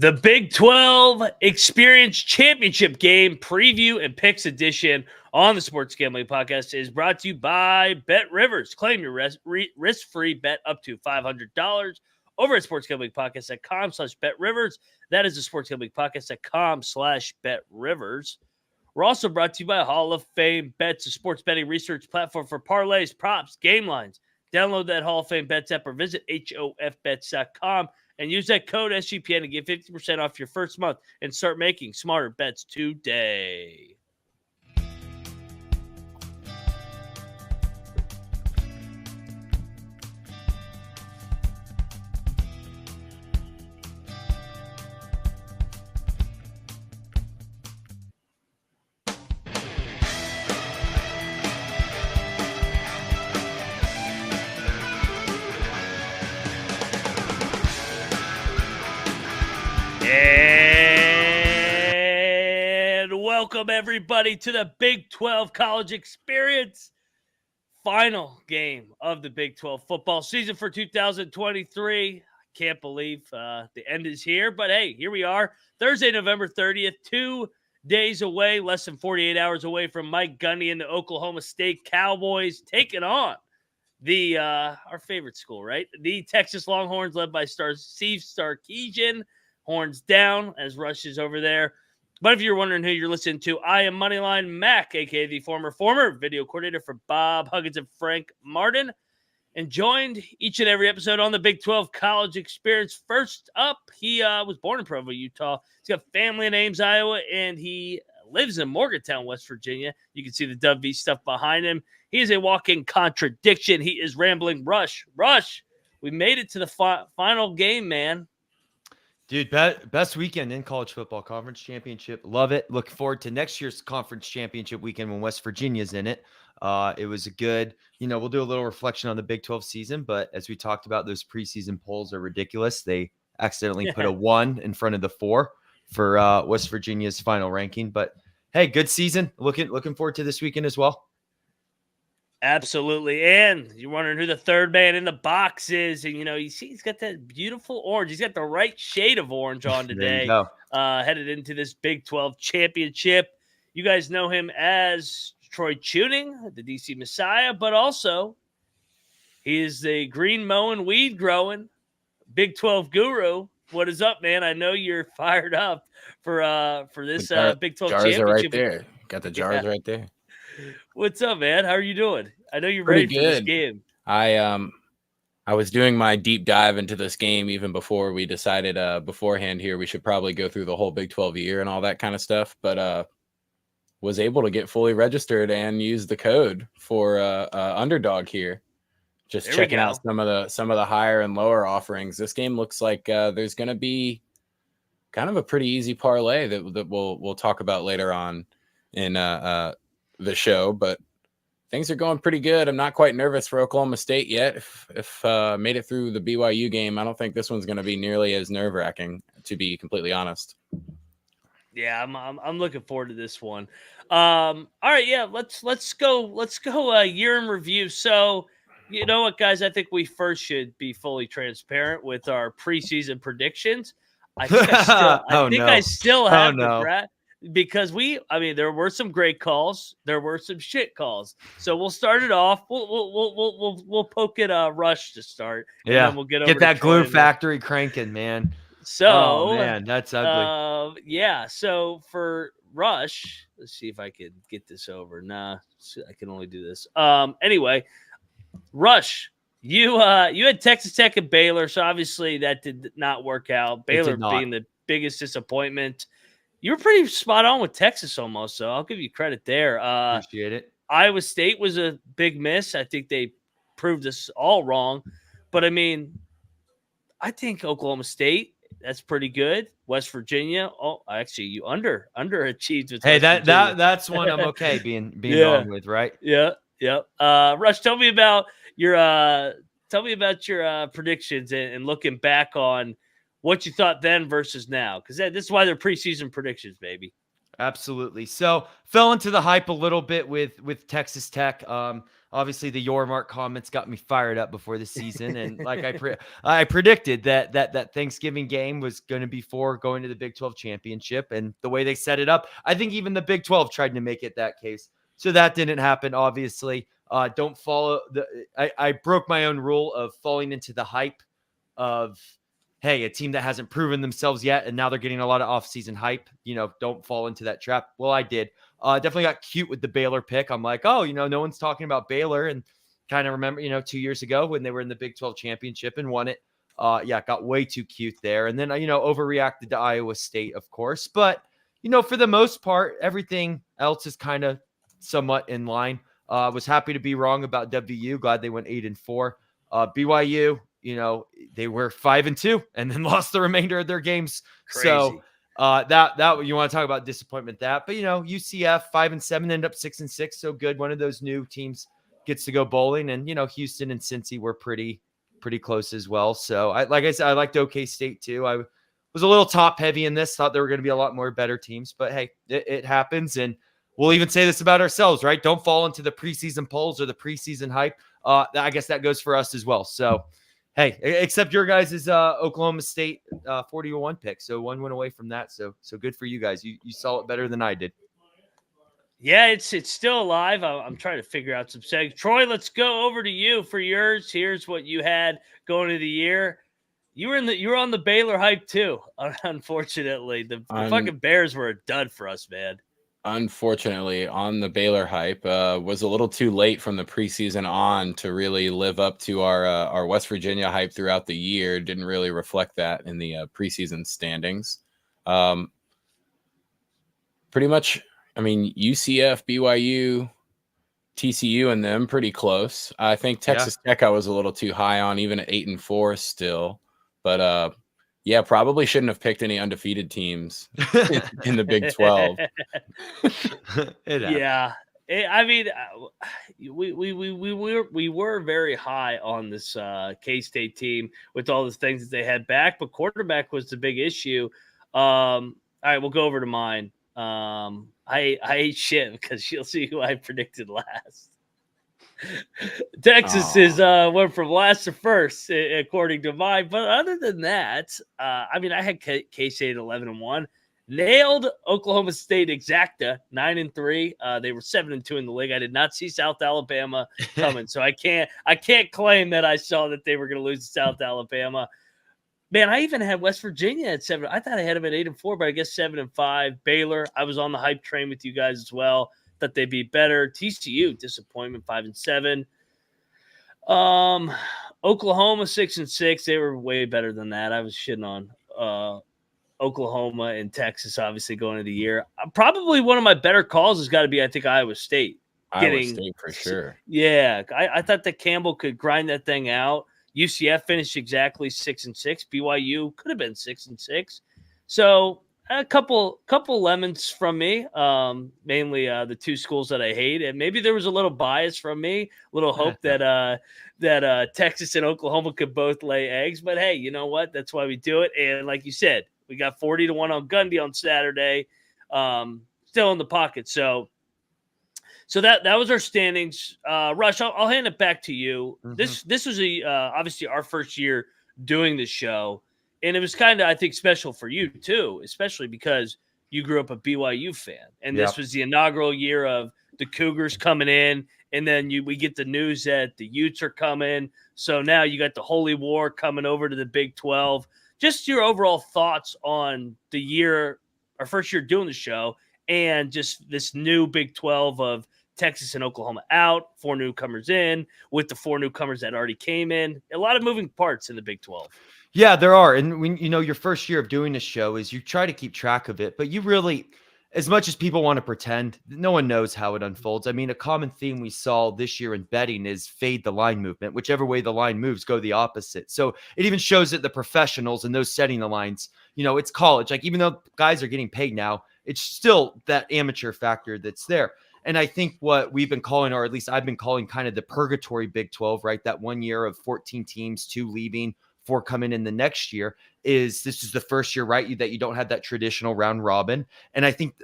The Big 12 Experience Championship Game Preview and Picks Edition on the Sports Gambling Podcast is brought to you by Bet Rivers. Claim your risk-free bet up to $500 over at sportsgamblingpodcast.com/BetRivers. That is the sportsgamblingpodcast.com/BetRivers. We're also brought to you by Hall of Fame Bets, a sports betting research platform for parlays, props, game lines. Download that Hall of Fame Bets app or visit hofbets.com. And use that code SGPN to get 50% off your first month and start making smarter bets today. And welcome, everybody, to the Big 12 College Experience. Final game of the Big 12 football season for 2023. I can't believe the end is here, but hey, here we are. Thursday, November 30th, 2 days away, less than 48 hours away from Mike Gundy and the Oklahoma State Cowboys taking on the our favorite school, right? The Texas Longhorns, led by Steve Sarkisian. Horns down as Rush is over there. But if you're wondering who you're listening to, I am Moneyline Mac, a.k.a. the former video coordinator for Bob Huggins and Frank Martin, and joined each and every episode on the Big 12 College Experience. First up, he was born in Provo, Utah. He's got family in Ames, Iowa, and he lives in Morgantown, West Virginia. You can see the Dub V stuff behind him. He is a walking contradiction. He is rambling Rush. Rush, we made it to the final game, man. Dude, best weekend in college football, conference championship. Love it. Looking forward to next year's conference championship weekend when West Virginia's in it. It was a good, we'll do a little reflection on the Big 12 season, but as we talked about, those preseason polls are ridiculous. They accidentally put a 1 in front of the 4 for West Virginia's final ranking. But hey, good season. Looking forward to this weekend as well. Absolutely. And you're wondering who the third man in the box is. And, you see he's got that beautiful orange. He's got the right shade of orange on today, headed into this Big 12 championship. You guys know him as Troy Chewning, the DC Messiah, but also he is the green mowing, weed growing Big 12 guru. What is up, man? I know you're fired up for this Big 12 jars championship. Are right there. Got the jars right there. What's up, man? How are you doing? I know you're ready for this game. I was doing my deep dive into this game even before we decided beforehand here we should probably go through the whole Big 12 year and all that kind of stuff, but was able to get fully registered and use the code for underdog here. Just there checking out some of the higher and lower offerings. This game looks like there's going to be kind of a pretty easy parlay that we'll talk about later on in the show, but things are going pretty good. I'm not quite nervous for Oklahoma State yet. If made it through the BYU game, I don't think this one's going to be nearly as nerve-wracking, to be completely honest. Yeah, I'm looking forward to this one. All right, yeah, let's go year in review. So, you know what, guys? I think we first should be fully transparent with our preseason predictions. I think I still have the Brad. Because there were some great calls, there were some shit calls. So we'll start it off. We'll poke at Rush to start. And then we'll get that glue factory cranking, man. So, that's ugly. So for Rush, let's see if I can get this over. Nah, I can only do this. Anyway, Rush, you had Texas Tech and Baylor, so obviously that did not work out. Baylor being the biggest disappointment. You were pretty spot on with Texas almost, so I'll give you credit there. Appreciate it. Iowa State was a big miss. I think they proved us all wrong. But, I think Oklahoma State, that's pretty good. West Virginia, actually, you underachieved with West Virginia. That's one I'm okay being wrong with, right? Yeah. Rush, tell me about your predictions and looking back on what you thought then versus now, because this is why they're preseason predictions, baby. Absolutely. So fell into the hype a little bit with Texas Tech. Obviously the Yormark comments got me fired up before the season, and like I predicted that Thanksgiving game was going to be for going to the Big 12 championship, and the way they set it up, I think even the Big 12 tried to make it that case. So that didn't happen. Obviously, don't follow the. I broke my own rule of falling into the hype of, hey, a team that hasn't proven themselves yet, and now they're getting a lot of offseason hype. Don't fall into that trap. Well, I did. Definitely got cute with the Baylor pick. I'm like, oh, no one's talking about Baylor, and kind of remember, 2 years ago when they were in the Big 12 championship and won it. Got way too cute there, and then overreacted to Iowa State, of course. But for the most part, everything else is kind of somewhat in line. Was happy to be wrong about WU. Glad they went 8-4. BYU, they were 5-2 and then lost the remainder of their games. Crazy. So that you want to talk about disappointment, but UCF 5-7 ended up 6-6. So good. One of those new teams gets to go bowling, and Houston and Cincy were pretty close as well. So like I said, I liked OK State too. I was a little top heavy in this, thought there were going to be a lot more better teams, but hey, it happens. And we'll even say this about ourselves, right? Don't fall into the preseason polls or the preseason hype. I guess that goes for us as well. So, hey, except your guys' Oklahoma State 40-1 pick. So one went away from that. So good for you guys. You saw it better than I did. Yeah, it's still alive. I'm trying to figure out some segs. Troy, let's go over to you for yours. Here's what you had going into the year. You were on the Baylor hype too. Unfortunately, the fucking Bears were a dud for us, man. Unfortunately, on the Baylor hype, was a little too late from the preseason on to really live up to our West Virginia hype throughout the year. Didn't really reflect that in the preseason standings. Pretty much, I mean, UCF, BYU, TCU, and them pretty close. I think Texas Tech I was a little too high on, even at 8-4 still. But yeah, probably shouldn't have picked any undefeated teams in the Big 12. Yeah, I mean, we were very high on this K-State team with all the things that they had back, but quarterback was the big issue. All right, we'll go over to mine. I ate shit because you'll see who I predicted last. Texas is went from last to first according to mine, but other than that, I mean, I had K-State 11-1, nailed Oklahoma State exacta 9-3. They were 7-2 in the league. I did not see South Alabama coming, so I can't claim that I saw that they were going to lose to South Alabama. Man, I even had West Virginia at 7. I thought I had them at 8-4, but I guess 7-5. Baylor, I was on the hype train with you guys as well. Thought they'd be better. TCU, disappointment, 5-7. Oklahoma 6-6. They were way better than that. I was shitting on Oklahoma and Texas, obviously going into the year. Probably one of my better calls has got to be, I think, Iowa State. Iowa State for sure. Yeah, I thought that Campbell could grind that thing out. UCF finished exactly 6-6. BYU could have been 6-6. So a couple lemons from me, mainly the two schools that I hate, and maybe there was a little bias from me, a little hope that Texas and Oklahoma could both lay eggs. But hey, you know what? That's why we do it. And like you said, we got 40-1 on Gundy on Saturday, still in the pocket. So that was our standings. Rush, I'll hand it back to you. Mm-hmm. This was obviously our first year doing the show, and it was kind of, I think, special for you too, especially because you grew up a BYU fan, and this was the inaugural year of the Cougars coming in, and then we get the news that the Utes are coming. So now you got the Holy War coming over to the Big 12. Just your overall thoughts on the year, our first year doing the show, and just this new Big 12 of Texas and Oklahoma out, 4 newcomers in, with the 4 newcomers that already came in. A lot of moving parts in the Big 12. Yeah, there are. And when your first year of doing this show is you try to keep track of it, but you really, as much as people want to pretend, no one knows how it unfolds. I mean, a common theme we saw this year in betting is fade the line movement. Whichever way the line moves, go the opposite. So it even shows that the professionals and those setting the lines, it's college. Like, even though guys are getting paid now, it's still that amateur factor that's there. And I think what we've been calling, or at least I've been calling, kind of the purgatory Big 12, right? That 1 year of 14 teams, 2 leaving, 4 coming in the next year, this is the first year, right, that you don't have that traditional round robin. And I think,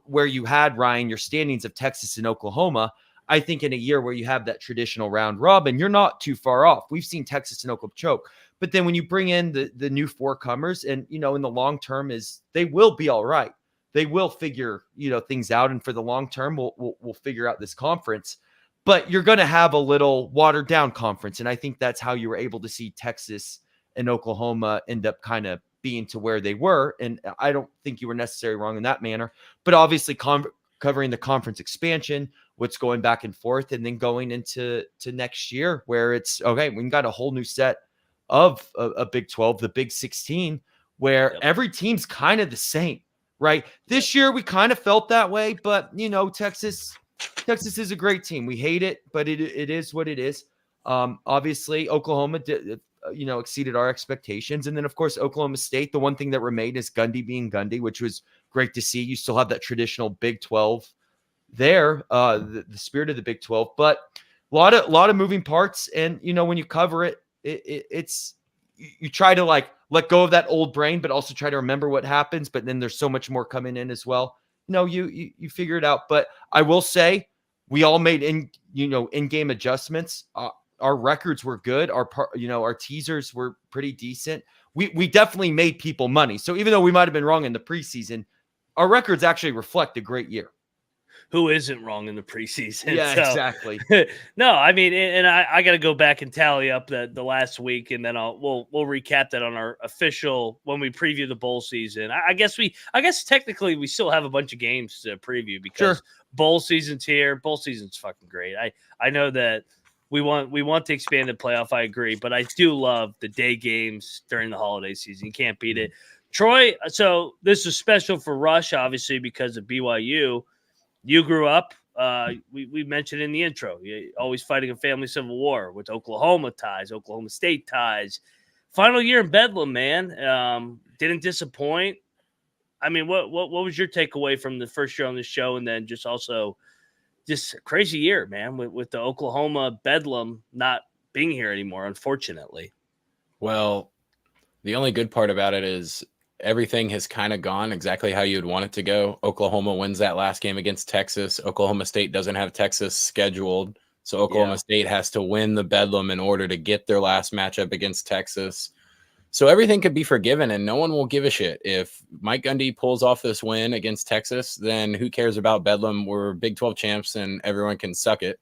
where you had, Ryan, your standings of Texas and Oklahoma, I think in a year where you have that traditional round robin, you're not too far off. We've seen Texas and Oklahoma choke. But then when you bring in the new four comers and, in the long term they will be all right. They will figure, things out. And for the long term, we'll figure out this conference. But you're going to have a little watered down conference. And I think that's how you were able to see Texas and Oklahoma end up kind of being to where they were. And I don't think you were necessarily wrong in that manner. But obviously covering the conference expansion, what's going back and forth, and then going into next year where it's, okay, we got a whole new set of a Big 12, the Big 16, where every team's kind of the same, right? This year we kind of felt that way, but, Texas is a great team. We hate it, but it is what it is. Obviously, Oklahoma exceeded our expectations. And then, of course, Oklahoma State, the one thing that remained is Gundy being Gundy, which was great to see. You still have that traditional Big 12 there, the spirit of the Big 12, but a lot of moving parts. And, when you cover it, it's you try to let go of that old brain, but also try to remember what happens. But then there's so much more coming in as well. You figure it out. But I will say we all made in-game adjustments. Our records were good. Our teasers were pretty decent. We definitely made people money. So even though we might've been wrong in the preseason, our records actually reflect a great year. Who isn't wrong in the preseason? Yeah, exactly. No, I mean, and I got to go back and tally up the last week, and then we'll recap that on our official when we preview the bowl season. I guess technically we still have a bunch of games to preview because bowl season's here. Bowl season's fucking great. I know that we want the expanded playoff. I agree, but I do love the day games during the holiday season. You can't beat it. Troy, so this is special for Rush, obviously, because of BYU. You grew up, we mentioned in the intro, you're always fighting a family civil war with Oklahoma ties, Oklahoma State ties. Final year in Bedlam, man, didn't disappoint. I mean, what was your takeaway from the first year on the show, and then just also just a crazy year, man, with the Oklahoma Bedlam not being here anymore, unfortunately? Well, the only good part about it is everything has kind of gone exactly how you'd want it to go. Oklahoma wins that last game against Texas. Oklahoma State doesn't have Texas scheduled, so Oklahoma State has to win the Bedlam in order to get their last matchup against Texas. So everything could be forgiven, and no one will give a shit. If Mike Gundy pulls off this win against Texas, then who cares about Bedlam? We're Big 12 champs, and everyone can suck it.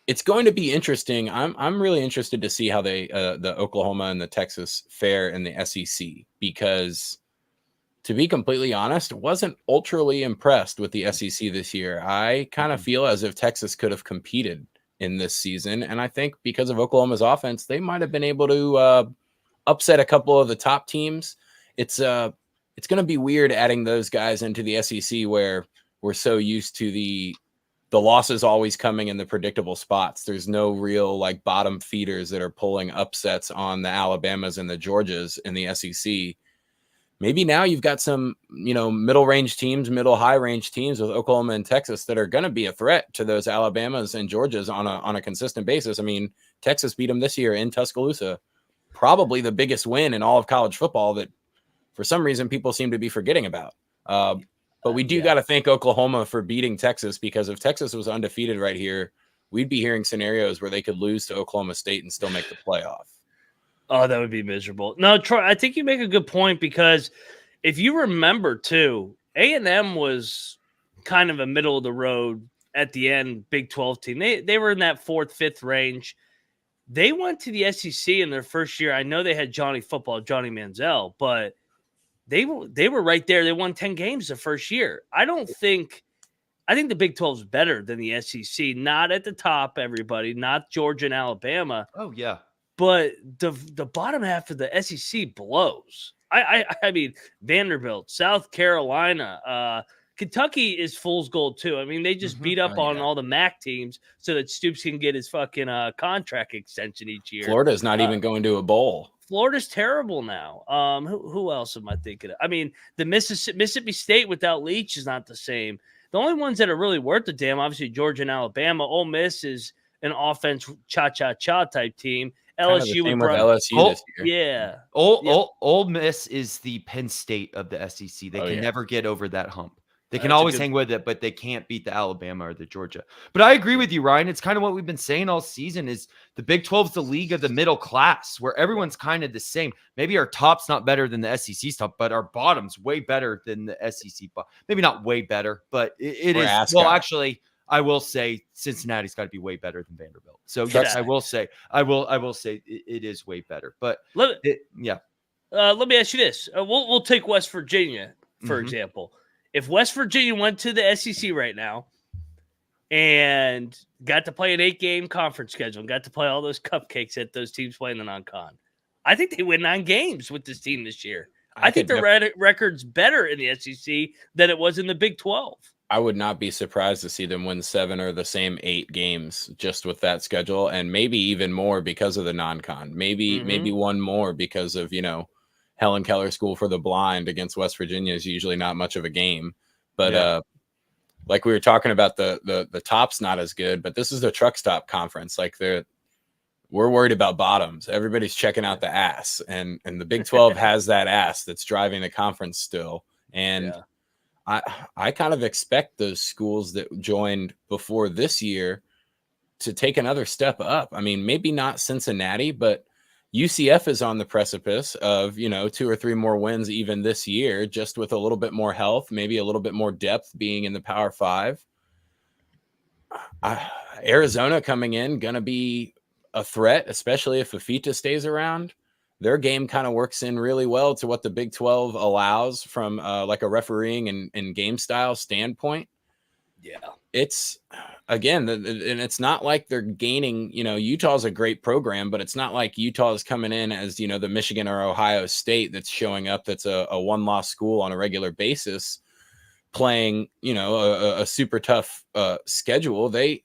It's going to be interesting. I'm really interested to see how the Oklahoma and the Texas fare in the SEC, because to be completely honest, wasn't ultraly impressed with the SEC this year. I kind of feel as if Texas could have competed in this season, and I think because of Oklahoma's offense, they might have been able to upset a couple of the top teams. It's going to be weird adding those guys into the SEC where we're so used to the losses always coming in the predictable spots. There's no real bottom feeders that are pulling upsets on the Alabamas and the Georgias in the SEC. Maybe now you've got some, middle range teams, middle high range teams with Oklahoma and Texas that are going to be a threat to those Alabamas and Georgias on a consistent basis. I mean, Texas beat them this year in Tuscaloosa, probably the biggest win in all of college football that for some reason people seem to be forgetting about. But we do got to thank Oklahoma for beating Texas, because if Texas was undefeated right here, we'd be hearing scenarios where they could lose to Oklahoma State and still make the playoff. Oh, that would be miserable. No, Troy, I think you make a good point, because if you remember too, A&M was kind of a middle of the road at the end Big 12 team. They were in that 4th, 5th range. They went to the SEC in their first year. I know they had Johnny Manziel, but they were right there. They won 10 games the first year. I think the Big 12 is better than the SEC. Not at the top, everybody. Not Georgia and Alabama. Oh, yeah. But the bottom half of the SEC blows. I mean, Vanderbilt, South Carolina, Kentucky is fool's gold too. I mean, they just beat up on all the MAC teams so that Stoops can get his fucking contract extension each year. Florida's not even going to a bowl. Florida's terrible now. Who else am I thinking of? I mean, the Mississippi State without Leach is not the same. The only ones that are really worth the damn, obviously, Georgia and Alabama. Ole Miss is an offense cha-cha-cha type team. Kind of the LSU same would with run. LSU this year. Yeah. Ole Miss is the Penn State of the SEC. They Oh, can yeah. never get over that hump. They can That's a always good hang with it, but they can't beat the Alabama or the Georgia. But I agree with you, Ryan. It's kind of what we've been saying all season is the Big 12 is the league of the middle class where everyone's kind of the same. Maybe our top's not better than the SEC's top, but our bottom's way better than the SEC. Maybe not way better, but it Or is. Ascot. Well, actually, I will say Cincinnati's got to be way better than Vanderbilt. So yes, I will say it is way better. But Let me me ask you this: we'll take West Virginia for example. If West Virginia went to the SEC right now and got to play an 8-game conference schedule and got to play all those cupcakes that those teams play in the non-con, I think they win 9 games with this team this year. I think their record's better in the SEC than it was in the Big 12. I would not be surprised to see them win 7 or the same 8 games just with that schedule, and maybe even more because of the non-con. Maybe one more because of, Helen Keller School for the Blind against West Virginia is usually not much of a game. But like we were talking about, the top's not as good, but this is the truck stop conference. Like we're worried about bottoms. Everybody's checking out the ass, and the Big 12 has that ass that's driving the conference still. And I kind of expect those schools that joined before this year to take another step up. I mean, maybe not Cincinnati, but UCF is on the precipice of, 2 or 3 more wins even this year, just with a little bit more health, maybe a little bit more depth being in the Power 5. Arizona coming in, going to be a threat, especially if Fafita stays around. Their game kind of works in really well to what the Big 12 allows from like a refereeing and game style standpoint. Yeah. It's, again, and it's not like they're gaining, Utah's a great program, but it's not like Utah is coming in as, the Michigan or Ohio State that's showing up that's a one-loss school on a regular basis playing, a super tough schedule. They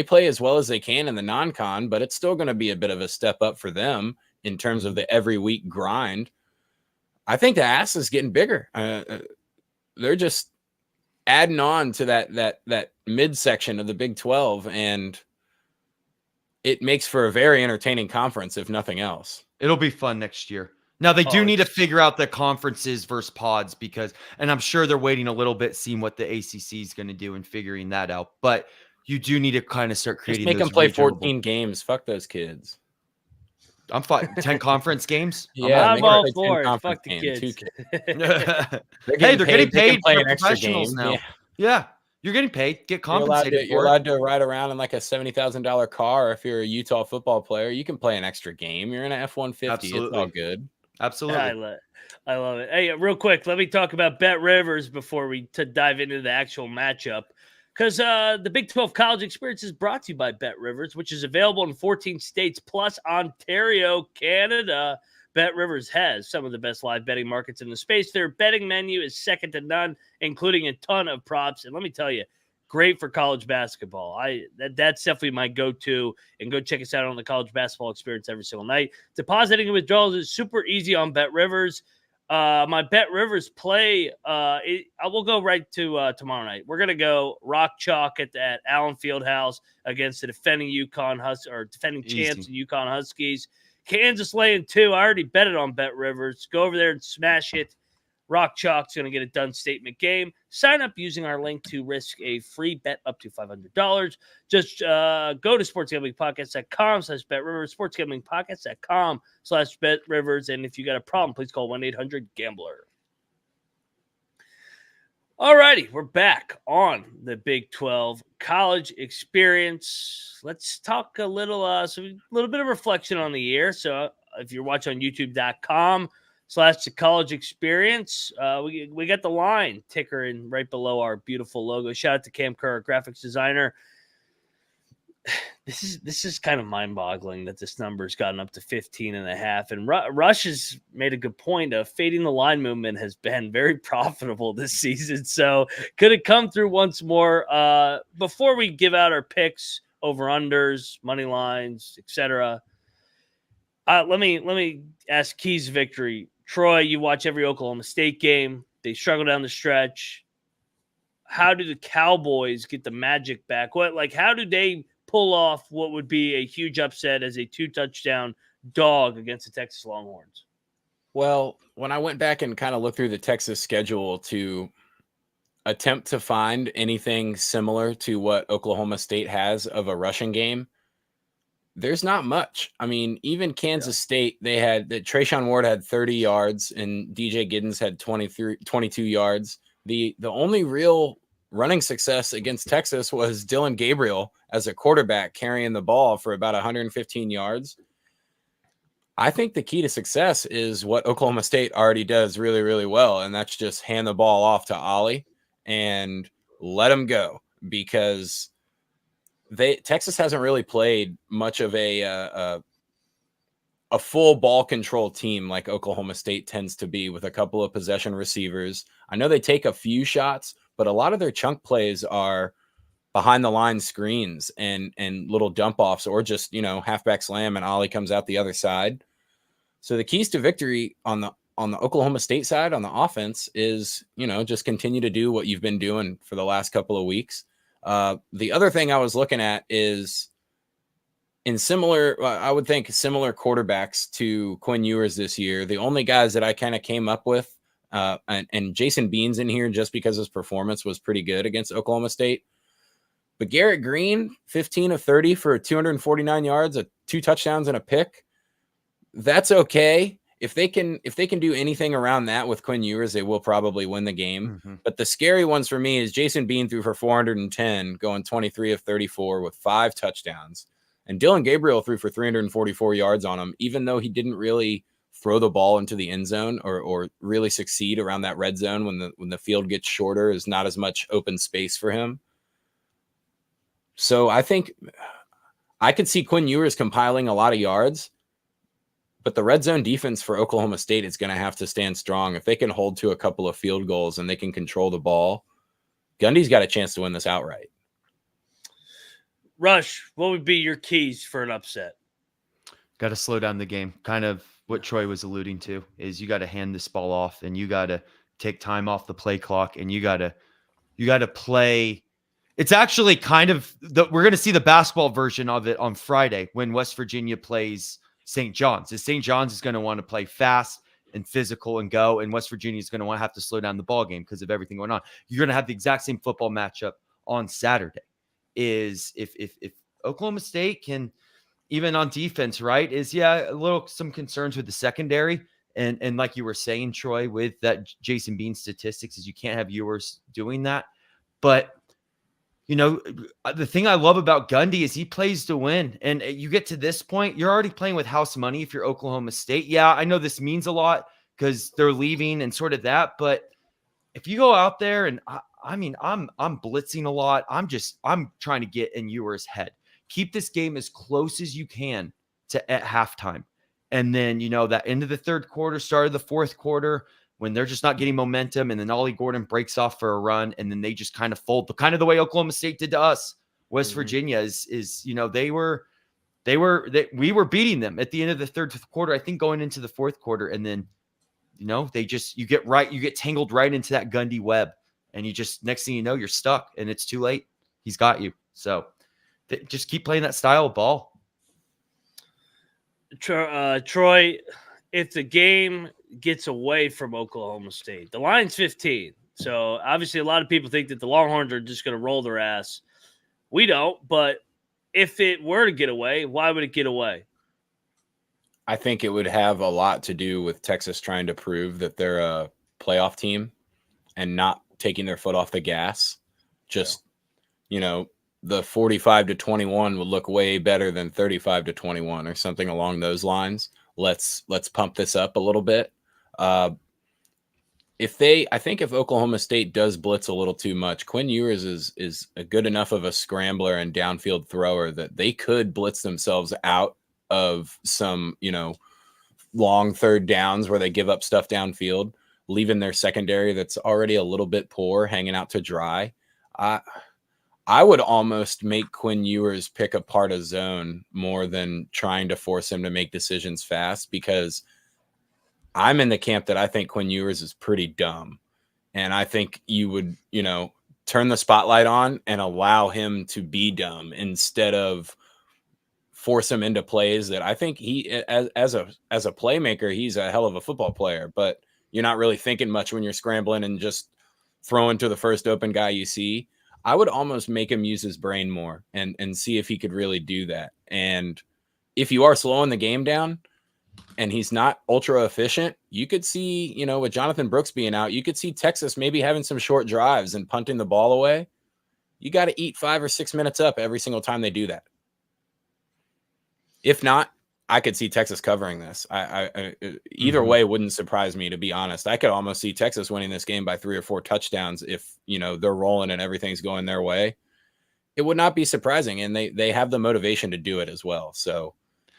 play as well as they can in the non-con, but it's still going to be a bit of a step up for them in terms of the every week grind. I think the ass is getting bigger. They're just adding on to that midsection of the Big 12, and it makes for a very entertaining conference, if nothing else. It'll be fun next year. Now they do need to figure out the conferences versus pods and I'm sure they're waiting a little bit, seeing what the ACC is going to do and figuring that out. But you do need to kind of start creating. Just make them play 14 games. Fuck those kids. I'm fine. 10 conference games. Yeah, I'm all for it. Fuck the kids. 2 kids. They're getting paid play for an extra professionals game now. Yeah, you're getting paid. Get compensated. You're allowed to ride around in like a $70,000 car if you're a Utah football player. You can play an extra game. You're in an F-150. Absolutely. It's all good. Absolutely. I love it. Hey, real quick, let me talk about Bet Rivers before we dive into the actual matchup. Because the Big 12 College Experience is brought to you by Bet Rivers, which is available in 14 states plus Ontario, Canada. Bet Rivers has some of the best live betting markets in the space. Their betting menu is second to none, including a ton of props. And let me tell you, great for college basketball. That's definitely my go-to. And go check us out on the College Basketball Experience every single night. Depositing and withdrawals is super easy on Bet Rivers. My Bet Rivers play, I will go right to tomorrow night. We're going to go rock chalk at Allen Fieldhouse against the defending defending champs and UConn Huskies. Kansas laying 2. I already bet it on Bet Rivers. Go over there and smash it. Rock Chalk's going to get a done statement game. Sign up using our link to risk a free bet up to $500. Just go to sportsgamblingpodcast.com/betrivers, sportsgamblingpodcast.com/betrivers. And if you got a problem, please call 1-800-GAMBLER. All righty, we're back on the Big 12 College Experience. Let's talk a little bit of reflection on the year. So if you're watching on youtube.com/the College Experience, we got the line ticker in right below our beautiful logo. Shout out to Cam Kerr, our graphics designer. This is kind of mind-boggling that this number's gotten up to 15.5. And Rush has made a good point of fading the line movement has been very profitable this season. So could it come through once more? Before we give out our picks, over-unders, money lines, etc., let me ask Keys Victory. Troy, you watch every Oklahoma State game. They struggle down the stretch. How do the Cowboys get the magic back? How do they pull off what would be a huge upset as a 2-touchdown dog against the Texas Longhorns? Well, when I went back and kind of looked through the Texas schedule to attempt to find anything similar to what Oklahoma State has of a rushing game, there's not much. I mean, even Kansas State, they had that Trayshawn Ward had 30 yards and DJ Giddens had 22 yards. The only real running success against Texas was Dylan Gabriel as a quarterback carrying the ball for about 115 yards. I think the key to success is what Oklahoma State already does really, really well, and that's just hand the ball off to Ollie and let him go, because Texas hasn't really played much of a full ball control team like Oklahoma State tends to be, with a couple of possession receivers. I know they take a few shots, but a lot of their chunk plays are behind the line screens and little dump offs, or just, halfback slam and Ollie comes out the other side. So the keys to victory on the Oklahoma State side on the offense is, just continue to do what you've been doing for the last couple of weeks. The other thing I was looking at is I would think similar quarterbacks to Quinn Ewers this year. The only guys that I kind of came up with, and Jason Bean's in here just because his performance was pretty good against Oklahoma State. But Garrett Green, 15 of 30 for 249 yards, 2 touchdowns and a pick. That's okay. If they can do anything around that with Quinn Ewers, they will probably win the game. Mm-hmm. But the scary ones for me is Jason Bean threw for 410, going 23 of 34 with 5 touchdowns. And Dylan Gabriel threw for 344 yards on him, even though he didn't really throw the ball into the end zone or really succeed around that red zone when the field gets shorter. Is not as much open space for him. So I think I could see Quinn Ewers compiling a lot of yards, but the red zone defense for Oklahoma State is going to have to stand strong. If they can hold to a couple of field goals and they can control the ball, Gundy's got a chance to win this outright. Rush, what would be your keys for an upset? Got to slow down the game. Kind of what Troy was alluding to is you got to hand this ball off, and you got to take time off the play clock, and you got to play. It's actually kind of we're going to see the basketball version of it on Friday when West Virginia plays St. John's. St. John's is going to want to play fast and physical and go, and West Virginia is going to want to have to slow down the ball game because of everything going on. You're going to have the exact same football matchup on Saturday. Is if Oklahoma State can, even on defense, right, is some concerns with the secondary. And like you were saying, Troy, with that Jason Bean statistics, is you can't have Ewers doing that. But the thing I love about Gundy is he plays to win. And you get to this point, you're already playing with house money if you're Oklahoma State. Yeah, I know this means a lot because they're leaving and sort of that. But if you go out there and I'm blitzing a lot. I'm trying to get in Ewers' head. Keep this game as close as you can to at halftime. And then, that end of the third quarter, start of the fourth quarter, when they're just not getting momentum, and then Ollie Gordon breaks off for a run, and then they just kind of fold, kind of the way Oklahoma State did to us. West Virginia is we were beating them at the end of the third quarter, I think going into the fourth quarter. And then, you get tangled right into that Gundy web, and you just, next thing you know, you're stuck and it's too late. He's got you. So just keep playing that style of ball. Troy, if the game gets away from Oklahoma State, the line's 15. So obviously a lot of people think that the Longhorns are just going to roll their ass. We don't, but if it were to get away, why would it get away? I think it would have a lot to do with Texas trying to prove that they're a playoff team and not taking their foot off the gas. Just, the 45-21 would look way better than 35-21 or something along those lines. Let's pump this up a little bit. I think if Oklahoma State does blitz a little too much, Quinn Ewers is a good enough of a scrambler and downfield thrower that they could blitz themselves out of some, long third downs where they give up stuff downfield, leaving their secondary that's already a little bit poor hanging out to dry. I would almost make Quinn Ewers pick apart a zone more than trying to force him to make decisions fast, because I'm in the camp that I think Quinn Ewers is pretty dumb. And I think you would, turn the spotlight on and allow him to be dumb instead of force him into plays that I think he, as a playmaker, he's a hell of a football player, but you're not really thinking much when you're scrambling and just throwing to the first open guy you see. I would almost make him use his brain more and see if he could really do that. And if you are slowing the game down and he's not ultra efficient, you could see, you know, with Jonathan Brooks being out, you could see Texas maybe having some short drives and punting the ball away. You got to eat 5 or 6 minutes up every single time they do that. If not, I could see Texas covering this. Either way wouldn't surprise me, to be honest. I could almost see Texas winning this game by 3 or 4 touchdowns if, you know, they're rolling and everything's going their way. It would not be surprising, and they have the motivation to do it as well. So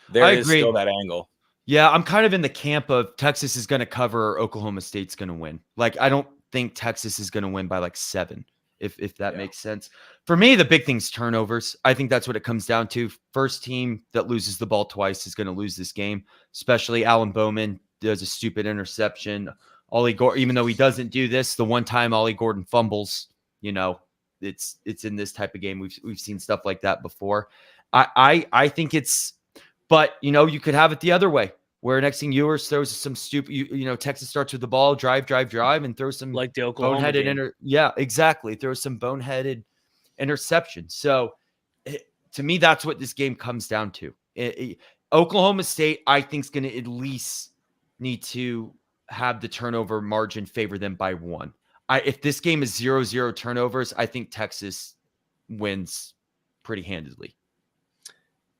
there is still that angle. Yeah, I'm kind of in the camp of Texas is going to cover or Oklahoma State's going to win. Like, I don't think Texas is going to win by like 7, if that makes sense. For me, the big thing's turnovers. I think that's what it comes down to. First team that loses the ball twice is going to lose this game, especially Alan Bowman does a stupid interception. Ollie Gordon, even though he doesn't do this, the one time Ollie Gordon fumbles, you know, it's in this type of game. We've seen stuff like that before. I think it's, but you know, you could have it the other way, where next thing Ewers throws some stupid, you know, Texas starts with the ball, drive, and throws some like the Oklahoma boneheaded game. Exactly. Throws some boneheaded interception. So to me, that's what this game comes down to. Oklahoma State, I think, is going to at least need to have the turnover margin favor them by 1. If this game is 0-0 turnovers, I think Texas wins pretty handedly.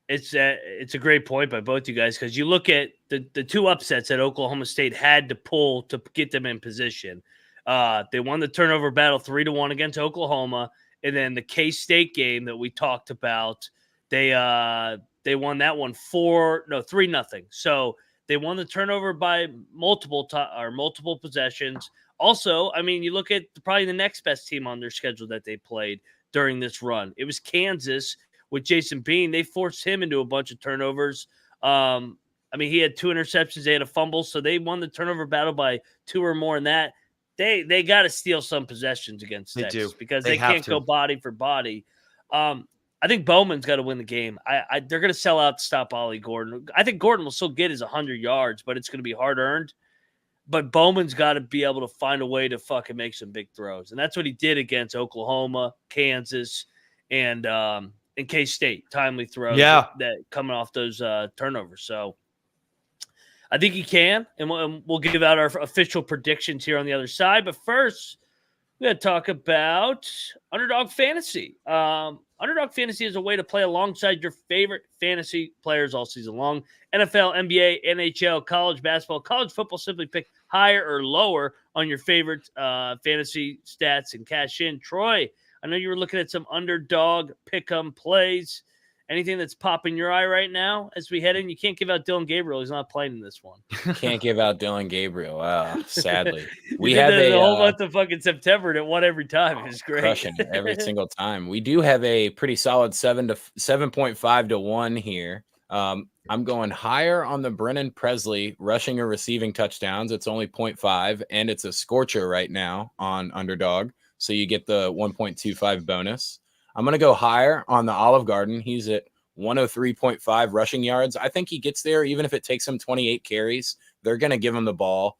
It's a great point by both you guys, because you look at the 2 upsets that Oklahoma State had to pull to get them in position. They won the turnover battle 3-1 against Oklahoma, and then the K-State game that we talked about, they won that one 3-0. So they won the turnover by multiple possessions. Also, I mean, you look at probably the next best team on their schedule that they played during this run. It was Kansas. With Jason Bean, they forced him into a bunch of turnovers. I mean, he had 2 interceptions. They had a fumble, so they won the turnover battle by 2 or more. In that, they got to steal some possessions against Texas because they can't go body for body. I think Bowman's got to win the game. They're going to sell out to stop Ollie Gordon. I think Gordon will still get his 100 yards, but it's going to be hard earned. But Bowman's got to be able to find a way to fucking make some big throws, and that's what he did against Oklahoma, Kansas, and K-State, timely throws that coming off those turnovers. So I think he can, and we'll give out our official predictions here on the other side. But first, we got to talk about Underdog Fantasy. Underdog Fantasy is a way to play alongside your favorite fantasy players all season long. NFL, NBA, NHL, college basketball, college football. Simply pick higher or lower on your favorite fantasy stats and cash in. Troy, I know you were looking at some underdog pick-em plays. Anything that's popping your eye right now as we head in? You can't give out Dylan Gabriel. He's not playing in this one. Can't give out Dylan Gabriel. Sadly. We have the whole month of fucking September, and it won every time. It was great. Crushing it every single time. We do have a pretty solid 7.5 to 1 here. I'm going higher on the Brennan Presley rushing or receiving touchdowns. It's only 0.5, and it's a scorcher right now on Underdog. So you get the 1.25 bonus. I'm going to go higher on the Olive Garden. He's at 103.5 rushing yards. I think he gets there even if it takes him 28 carries. They're going to give him the ball,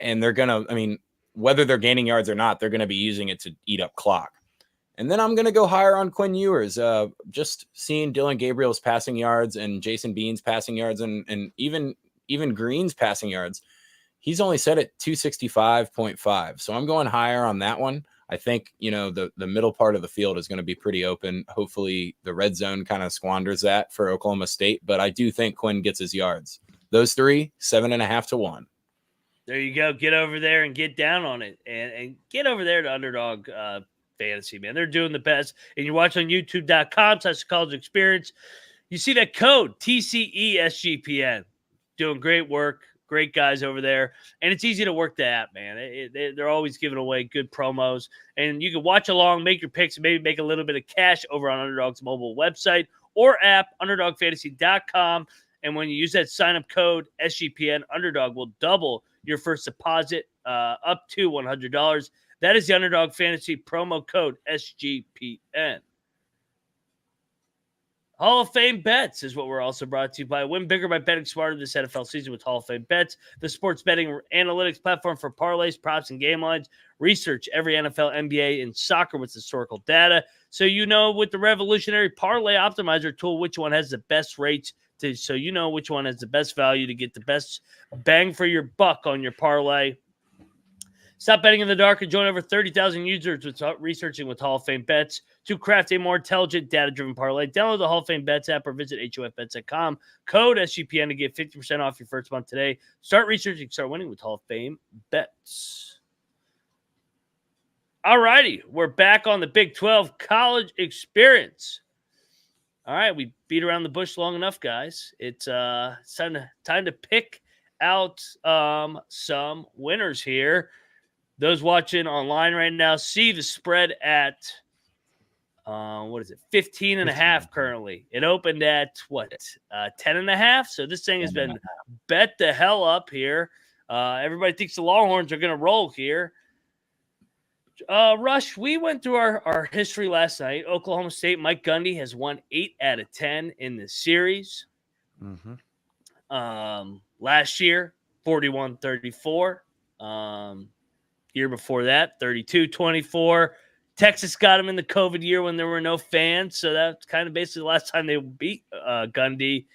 and they're going to, I mean, whether they're gaining yards or not, they're going to be using it to eat up clock. And then I'm going to go higher on Quinn Ewers. Just seeing Dylan Gabriel's passing yards and Jason Bean's passing yards and even Green's passing yards. He's only set at 265.5. So I'm going higher on that one. I think, you know, the middle part of the field is going to be pretty open. Hopefully the red zone kind of squanders that for Oklahoma State, but I do think Quinn gets his yards. Those 3, 7.5 to 1. There you go. Get over there and get down on it and get over there to Underdog Fantasy, man. They're doing the best. And you watch on youtube.com/college experience. You see that code TCESGPN. Doing great work. Great guys over there. And it's easy to work the app, man. They're always giving away good promos. And you can watch along, make your picks, and maybe make a little bit of cash over on Underdog's mobile website or app, underdogfantasy.com. And when you use that sign-up code, SGPN, Underdog will double your first deposit up to $100. That is the Underdog Fantasy promo code SGPN. Hall of Fame Bets is what we're also brought to you by. Win bigger by betting smarter this NFL season with Hall of Fame Bets, the sports betting analytics platform for parlays, props, and game lines. Research every NFL, NBA, and soccer with historical data. So you know with the revolutionary Parlay Optimizer tool which one has the best rates, so you know which one has the best value to get the best bang for your buck on your parlay. Stop betting in the dark and join over 30,000 users with researching with Hall of Fame Bets to craft a more intelligent, data-driven parlay. Download the Hall of Fame Bets app or visit HOFBets.com. Code SGPN to get 50% off your first month today. Start researching, start winning with Hall of Fame Bets. All righty, we're back on the Big 12 college experience. All right, we beat around the bush long enough, guys. It's time to pick out some winners here. Those watching online right now see the spread at, 15.5 currently. It opened at, 10.5? So this thing has been bet the hell up here. Everybody thinks the Longhorns are going to roll here. Rush, we went through our history last night. Oklahoma State, Mike Gundy has won 8 out of 10 in the series. Last year, 41-34. Year before that, 32-24. Texas got him in the COVID year when there were no fans. So that's kind of basically the last time they beat Gundy.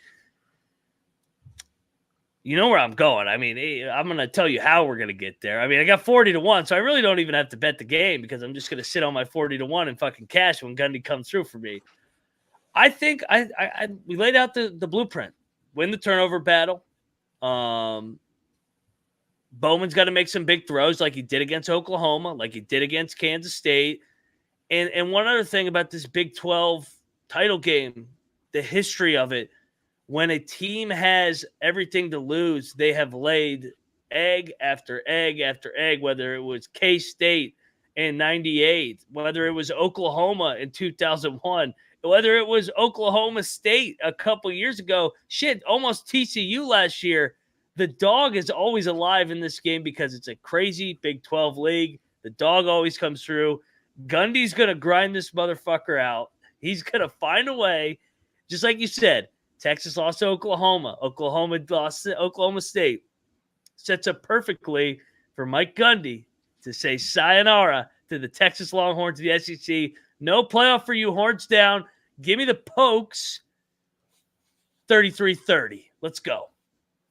You know where I'm going. I mean, I'm going to tell you how we're going to get there. I mean, I got 40-1, so I really don't even have to bet the game because I'm just going to sit on my 40-1 and fucking cash when Gundy comes through for me. I think we laid out the blueprint. Win the turnover battle. Bowman's got to make some big throws like he did against Oklahoma, like he did against Kansas State. And one other thing about this Big 12 title game, the history of it, when a team has everything to lose, they have laid egg after egg after egg, whether it was K-State in 98, whether it was Oklahoma in 2001, whether it was Oklahoma State a couple years ago, almost TCU last year. The dog is always alive in this game because it's a crazy Big 12 league. The dog always comes through. Gundy's going to grind this motherfucker out. He's going to find a way. Just like you said, Texas lost to Oklahoma. Oklahoma lost to Oklahoma State. Sets up perfectly for Mike Gundy to say sayonara to the Texas Longhorns of the SEC. No playoff for you, horns down. Give me the Pokes. 33-30. Let's go.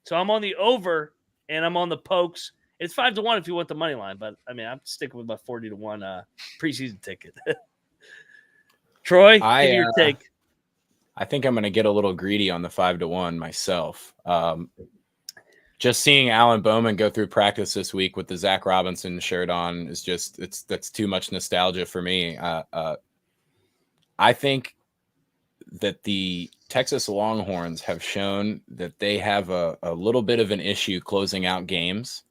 So I'm on the over, and I'm on the Pokes. It's 5-1 if you want the money line, but I mean I'm sticking with my 40-1 preseason ticket. Troy, give me your take. I think I'm going to get a little greedy on the 5-1 myself. Just seeing Alan Bowman go through practice this week with the Zach Robinson shirt on is that's too much nostalgia for me. I think that the Texas Longhorns have shown that they have a little bit of an issue closing out games,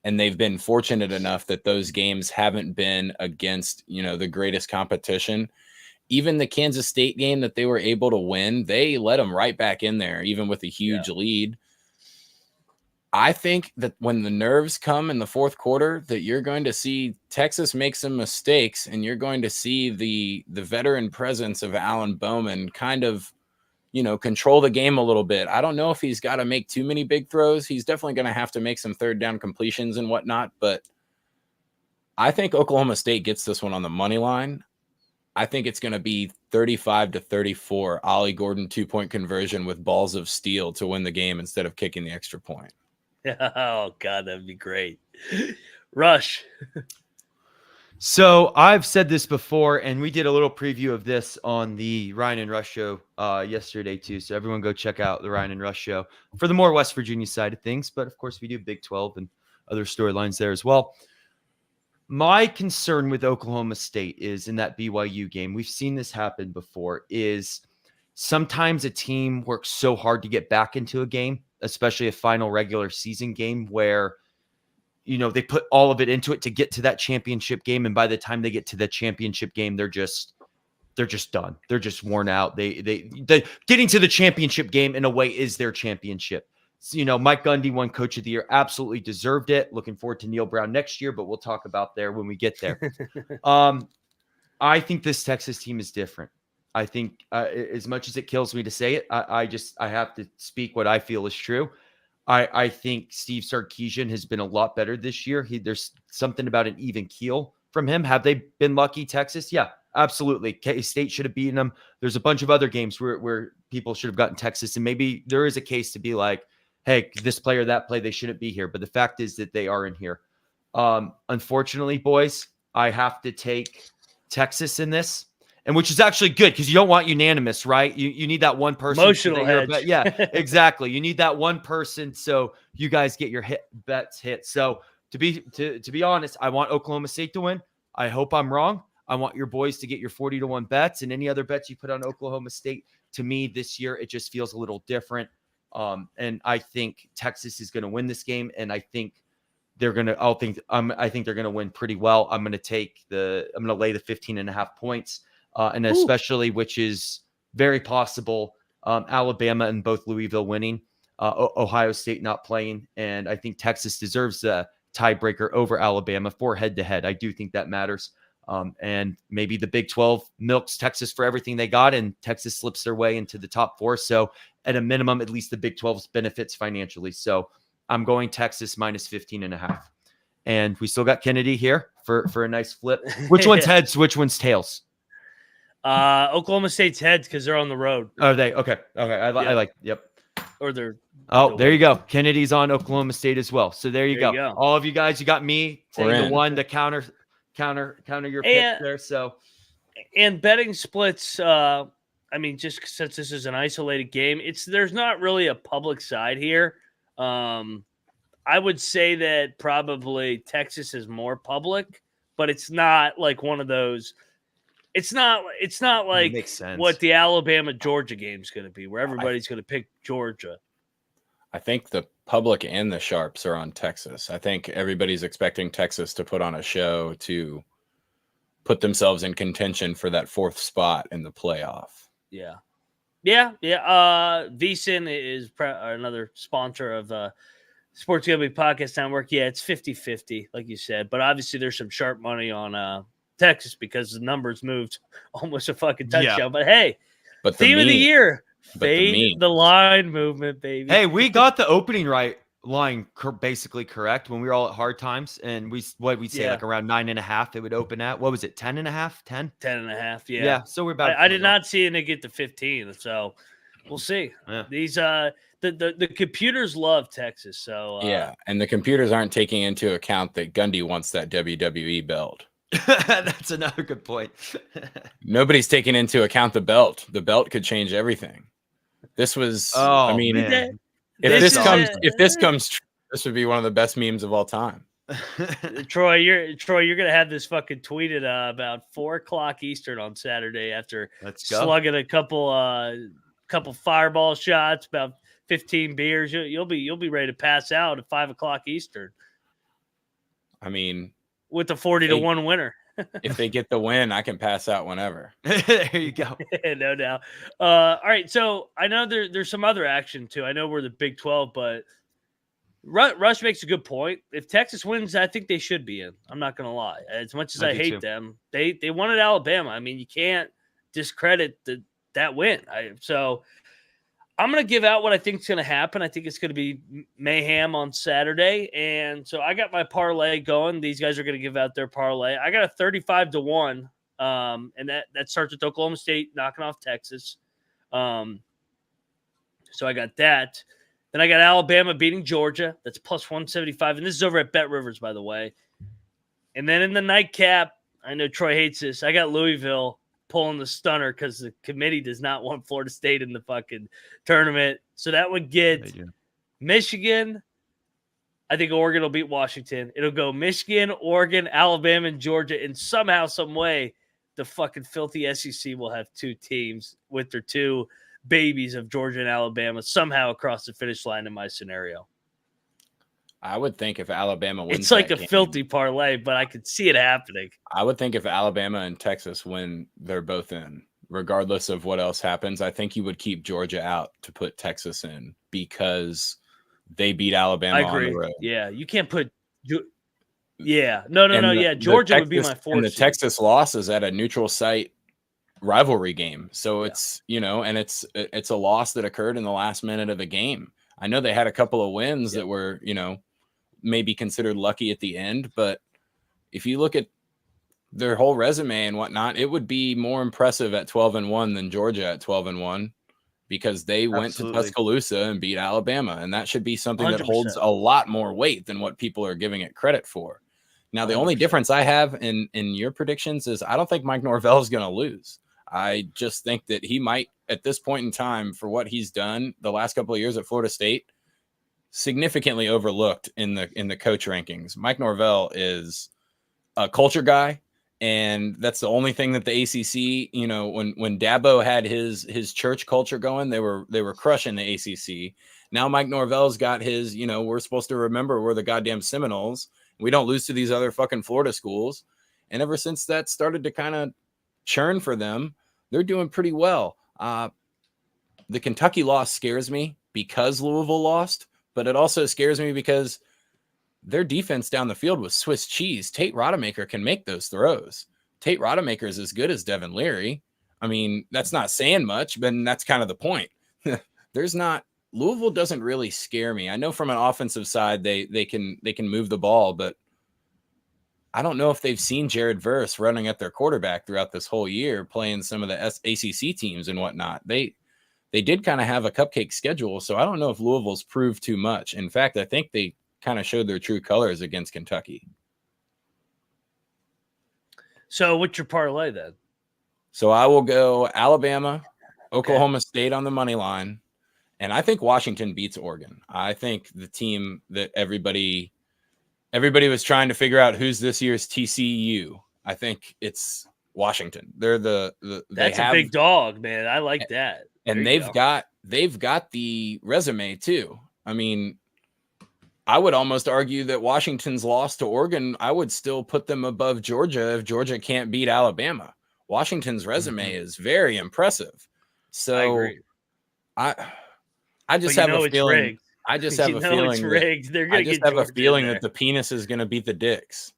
and they've been fortunate enough that those games haven't been against, the greatest competition. Even the Kansas State game that they were able to win, they let them right back in there, even with a huge lead. I think that when the nerves come in the fourth quarter, that you're going to see Texas make some mistakes, and you're going to see the veteran presence of Alan Bowman kind of, control the game a little bit. I don't know if he's got to make too many big throws. He's definitely going to have to make some third down completions and whatnot, but I think Oklahoma State gets this one on the money line. I think it's going to be 35-34. Ollie Gordon 2-point conversion with balls of steel to win the game instead of kicking the extra point. Oh, God, that'd be great. Rush. So I've said this before, and we did a little preview of this on the Ryan and Rush show yesterday too. So everyone go check out the Ryan and Rush show for the more West Virginia side of things. But of course, we do Big 12 and other storylines there as well. My concern with Oklahoma State is in that BYU game, we've seen this happen before, is sometimes a team works so hard to get back into a game, especially a final regular season game where, they put all of it into it to get to that championship game. And by the time they get to the championship game, they're just done. They're just worn out. They getting to the championship game in a way is their championship. So, Mike Gundy won Coach of the Year, absolutely deserved it. Looking forward to Neil Brown next year, but we'll talk about there when we get there. I think this Texas team is different. I think as much as it kills me to say it, I have to speak what I feel is true. I think Steve Sarkisian has been a lot better this year. There's something about an even keel from him. Have they been lucky, Texas? Yeah, absolutely. K-State should have beaten them. There's a bunch of other games where people should have gotten Texas, and maybe there is a case to be like, hey, this player, that play, they shouldn't be here. But the fact is that they are in here. Unfortunately, boys, I have to take Texas in this, and which is actually good because you don't want unanimous, right? You need that one person. Emotional hedge. Yeah, exactly. You need that one person so you guys get your bets hit. So to be honest, I want Oklahoma State to win. I hope I'm wrong. I want your boys to get your 40-1 bets and any other bets you put on Oklahoma State. To me, this year it just feels a little different. And I think Texas is going to win this game, and I think they're going to. I think they're going to win pretty well. I'm going to lay the 15.5 points, and especially, which is very possible, Alabama and both Louisville winning, Ohio State not playing, and I think Texas deserves a tiebreaker over Alabama for head-to-head. I do think that matters. And maybe the Big 12 milks Texas for everything they got, and Texas slips their way into the top 4. So at a minimum, at least the Big 12 benefits financially. So I'm going Texas minus 15.5. And we still got Kennedy here for a nice flip. Which one's heads? Which one's tails? Oklahoma State's heads because they're on the road. Are they? Okay. I like, yep. Or they're. There you go. Kennedy's on Oklahoma State as well. So there you go. All of you guys, you got me saying the one to counter your pick there. So, and betting splits. Just since this is an isolated game, there's not really a public side here. I would say that probably Texas is more public, but it's not like one of those. It's not like what the Alabama Georgia game is going to be, where everybody's going to pick Georgia. I think the public and the sharps are on Texas. I think everybody's expecting Texas to put on a show to put themselves in contention for that 4th spot in the playoff. Yeah. VSiN is another sponsor of Sports Gambling Podcast Network. Yeah, it's 50-50, like you said. But obviously there's some sharp money on Texas because the numbers moved almost a fucking touchdown. Yeah. But hey, theme of the year. Fade the line movement, baby. Hey, we got the opening line basically correct when we were all at hard times, and we'd say like around 9.5 it would open at. What was it, 10.5? 10.5, yeah. So we're about. I did not see it get to 15, so we'll see. Yeah. These the computers love Texas, so and the computers aren't taking into account that Gundy wants that WWE belt. That's another good point. Nobody's taking into account the belt. The belt could change everything. This was, man. If this comes true, this would be one of the best memes of all time. Troy, you're gonna have this fucking tweeted about 4:00 Eastern on Saturday after slugging a couple fireball shots, about 15 beers. You'll be ready to pass out at 5:00 Eastern. I mean, with the 40-1 winner. If they get the win, I can pass out whenever. There you go. No doubt. All right. So I know there's some other action too. I know we're the Big 12, but Rush makes a good point. If Texas wins, I think they should be in. I'm not going to lie. As much as I hate them, they won at Alabama. I mean, you can't discredit that win. So I'm going to give out what I think is going to happen. I think it's going to be mayhem on Saturday. And so I got my parlay going. These guys are going to give out their parlay. I got a 35-1. And that starts with Oklahoma State knocking off Texas. So I got that. Then I got Alabama beating Georgia. That's plus 175. And this is over at Bet Rivers, by the way. And then in the nightcap, I know Troy hates this. I got Louisville pulling the stunner because the committee does not want Florida State in the fucking tournament. So that would get Michigan. I think Oregon will beat Washington. It'll go Michigan, Oregon, Alabama, and Georgia. And somehow, some way, the fucking filthy SEC will have 2 teams with their 2 babies of Georgia and Alabama somehow across the finish line in my scenario. I would think if Alabama wins, it's like a filthy parlay, but I could see it happening. I would think if Alabama and Texas win, they're both in, regardless of what else happens. I think you would keep Georgia out to put Texas in because they beat Alabama on the road. Yeah, you can't put. Yeah, no. Yeah, Georgia would be my fourth. And the Texas loss is at a neutral site rivalry game, so it's and it's a loss that occurred in the last minute of a game. I know they had a couple of wins that were maybe considered lucky at the end, but if you look at their whole resume and whatnot, it would be more impressive at 12-1 than Georgia at 12-1 because they went to Tuscaloosa and beat Alabama, and that should be something 100%. That holds a lot more weight than what people are giving it credit for. Now, the 100%. Only difference I have in your predictions is I don't think Mike Norvell is going to lose. I just think that he might, at this point in time, for what he's done the last couple of years at Florida State, significantly overlooked in the coach rankings. Mike Norvell is a culture guy, and that's the only thing that the ACC, when Dabo had his church culture going, they were crushing the ACC. Now Mike Norvell's got his, we're supposed to remember we're the goddamn Seminoles. We don't lose to these other fucking Florida schools. And ever since that started to kind of churn for them, they're doing pretty well. The Kentucky loss scares me because Louisville lost, but it also scares me because their defense down the field was Swiss cheese. Tate Rodemaker can make those throws. Tate Rodemaker is as good as Devin Leary. I mean, that's not saying much, but that's kind of the point. Louisville doesn't really scare me. I know from an offensive side, they can move the ball, but I don't know if they've seen Jared Verse running at their quarterback throughout this whole year, playing some of the ACC teams and whatnot. They did kind of have a cupcake schedule, so I don't know if Louisville's proved too much. In fact, I think they kind of showed their true colors against Kentucky. So what's your parlay then? So I will go Alabama, Oklahoma State on the money line, and I think Washington beats Oregon. I think the team that everybody was trying to figure out who's this year's TCU. I think it's Washington. They're that's a big dog, man. I like that. And they've got the resume too. I mean, I would almost argue that Washington's loss to Oregon, I would still put them above Georgia if Georgia can't beat Alabama. Washington's resume is very impressive. So I just have a feeling. Rigged. I just have a feeling. It's rigged. They're I just have a feeling that the penis is going to beat the dicks.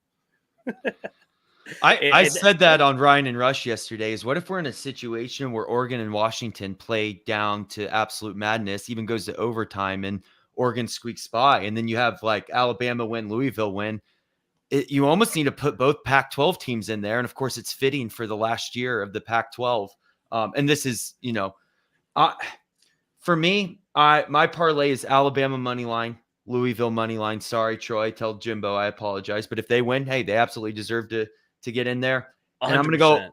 I said that on Ryan and Rush yesterday. Is what if we're in a situation where Oregon and Washington play down to absolute madness, even goes to overtime, and Oregon squeaks by, and then you have like Alabama win, Louisville win. You almost need to put both Pac-12 teams in there, and of course, it's fitting for the last year of the Pac-12. And this is, for me, my parlay is Alabama money line, Louisville money line. Sorry, Troy. Tell Jimbo I apologize, but if they win, hey, they absolutely deserve to get in there. 100%. And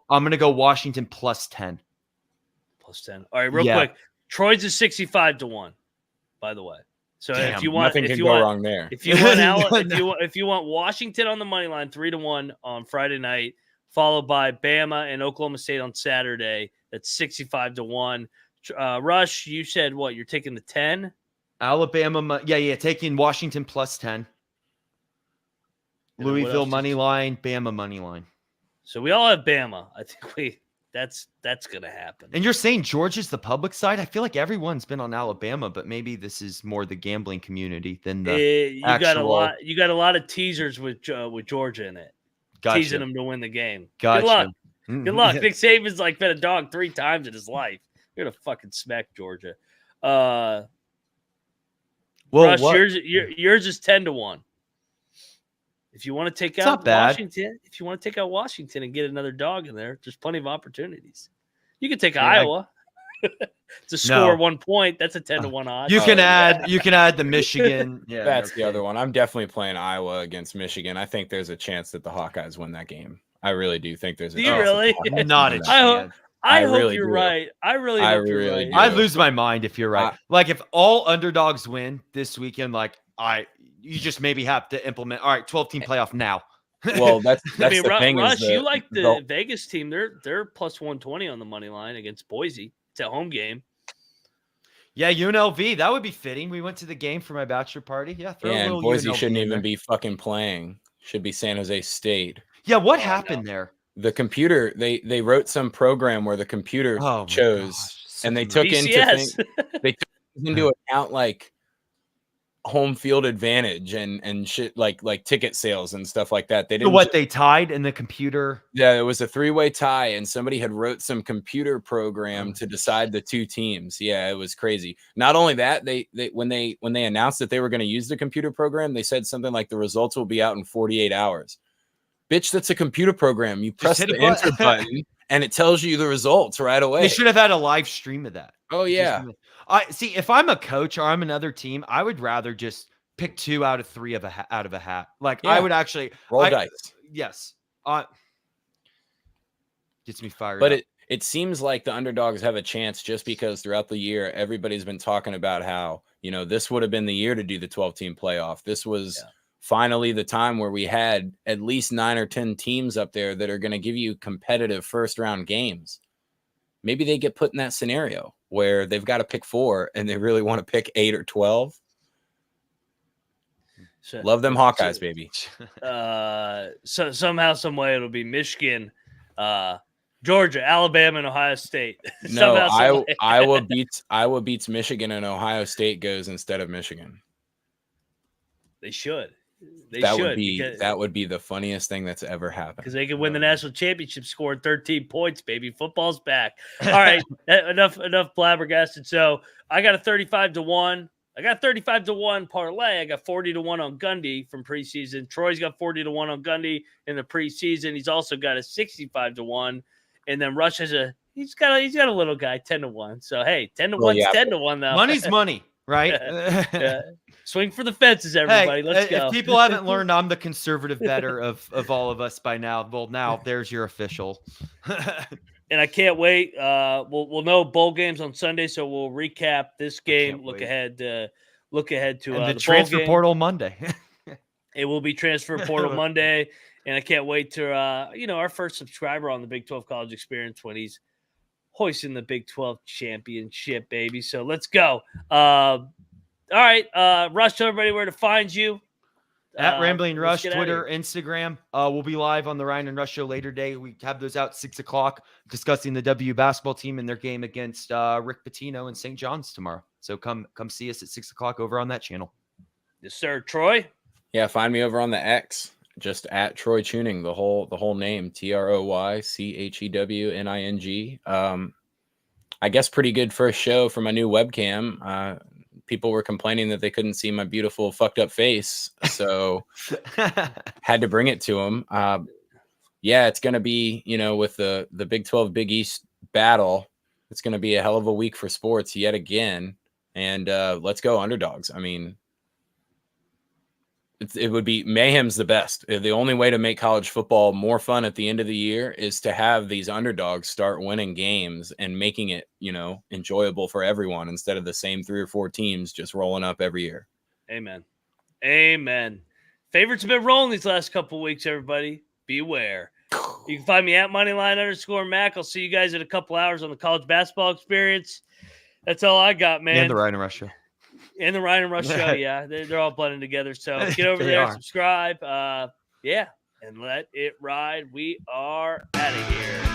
I'm gonna go Washington plus 10. Plus 10. All right, real quick. Troy's is 65-1, by the way. So if you want, wrong there. If you want Washington on the money line 3-1 on Friday night, followed by Bama and Oklahoma State on Saturday, that's 65-1. Rush, you said what? You're taking the 10? Alabama, taking Washington plus 10. Louisville money line, Bama money line. So we all have Bama. I think that's gonna happen. And you're saying Georgia's the public side? I feel like everyone's been on Alabama, but maybe this is more the gambling community than the you got a lot of teasers with Georgia in it. Gotcha. Teasing them to win the game. Gotcha. Good luck. Nick Saban's like been a dog 3 times in his life. You're gonna fucking smack Georgia. Rush, yours is 10-1. If you want to take out Washington, and get another dog in there, there's plenty of opportunities. You can take Iowa to score 1 point. That's a 10-1 odds. You can add the Michigan. Yeah, that's the other one. I'm definitely playing Iowa against Michigan. I think there's a chance that the Hawkeyes win that game. I really do think there's a chance. Do you really? Not a chance. I hope you're right. I really hope you're right. I'd lose my mind if you're right. Like if all underdogs win this weekend, you just maybe have to implement. All right, 12-team playoff now. Well, that's the thing. Rush, you like the Vegas team? They're plus 120 on the money line against Boise. It's a home game. Yeah, UNLV. That would be fitting. We went to the game for my bachelor party. Yeah, and Boise shouldn't even be fucking playing. Should be San Jose State. Yeah, what happened there? The computer. They wrote some program where the computer chose, and they took into account like home field advantage and shit like ticket sales and stuff like that. They So didn't. what they tied in the computer? Yeah, it was a 3-way tie, and somebody had wrote some computer program to decide the two teams. Yeah, it was crazy. Not only that, they when they announced that they were going to use the computer program, they said something like the results will be out in 48 hours. Bitch, that's a computer program. You press the enter button and it tells you the results right away. They should have had a live stream of that. Oh yeah. I see. If I'm a coach or I'm another team, I would rather just pick 2 out of 3 out of a hat. Like I would actually roll dice. Yes. Gets me fired. But up. it seems like the underdogs have a chance just because throughout the year everybody's been talking about how, this would have been the year to do the 12-team playoff. This was finally the time where we had at least 9 or 10 teams up there that are going to give you competitive first-round games. Maybe they get put in that scenario where they've got to pick 4 and they really want to pick 8 or 12. Love them Hawkeyes, baby. So somehow, some way, it'll be Michigan, Georgia, Alabama, and Ohio State. No, Iowa beats Michigan and Ohio State goes instead of Michigan. They should. That would be the funniest thing that's ever happened. Because they could win the national championship scoring 13 points, baby. Football's back. All right, enough blabbergasted. So I got a 35-1. I got 35-1 parlay. I got 40-1 on Gundy from preseason. Troy's got 40-1 on Gundy in the preseason. He's also got a 65-1. And then Rush has he's got a little guy, 10-1. So hey, 10-1's 10-1 though. Money's money, right? Yeah. Swing for the fences, everybody. Let's go. If people haven't learned, I'm the conservative better of all of us by now. Well, now there's your official. And I can't wait. We'll know bowl games on Sunday, so we'll recap this game. Look ahead to the transfer portal Monday. It will be transfer portal Monday, and I can't wait to our first subscriber on the Big 12 College Experience when he's hoisting the Big 12 championship, baby. So let's go. All right, Rush, tell everybody where to find you. At Rambling Rush, Twitter, Instagram. We'll be live on the Ryan and Rush show later today. We have those out 6:00 discussing the W basketball team and their game against Rick Pitino and St. John's tomorrow. So come see us at 6:00 over on that channel. Yes, sir. Troy? Yeah, find me over on the X, just at Troy Chewning, the whole name, TroyChewning. I guess pretty good first show for my new webcam. People were complaining that they couldn't see my beautiful fucked up face. So had to bring it to them. Yeah, it's going to be, with the Big 12, Big East battle, it's going to be a hell of a week for sports yet again. And let's go underdogs. I mean, it would be mayhem's the best. The only way to make college football more fun at the end of the year is to have these underdogs start winning games and making it, enjoyable for everyone instead of the same 3 or 4 teams just rolling up every year. Amen. Favorites have been rolling these last couple of weeks, everybody. Beware. You can find me at Moneyline_Mac. I'll see you guys in a couple hours on the College Basketball Experience. That's all I got, man. And the Ryan and Rush show. And the Ryan and Rush show, yeah. They're all blending together. So get over there, subscribe. And let it ride. We are out of here.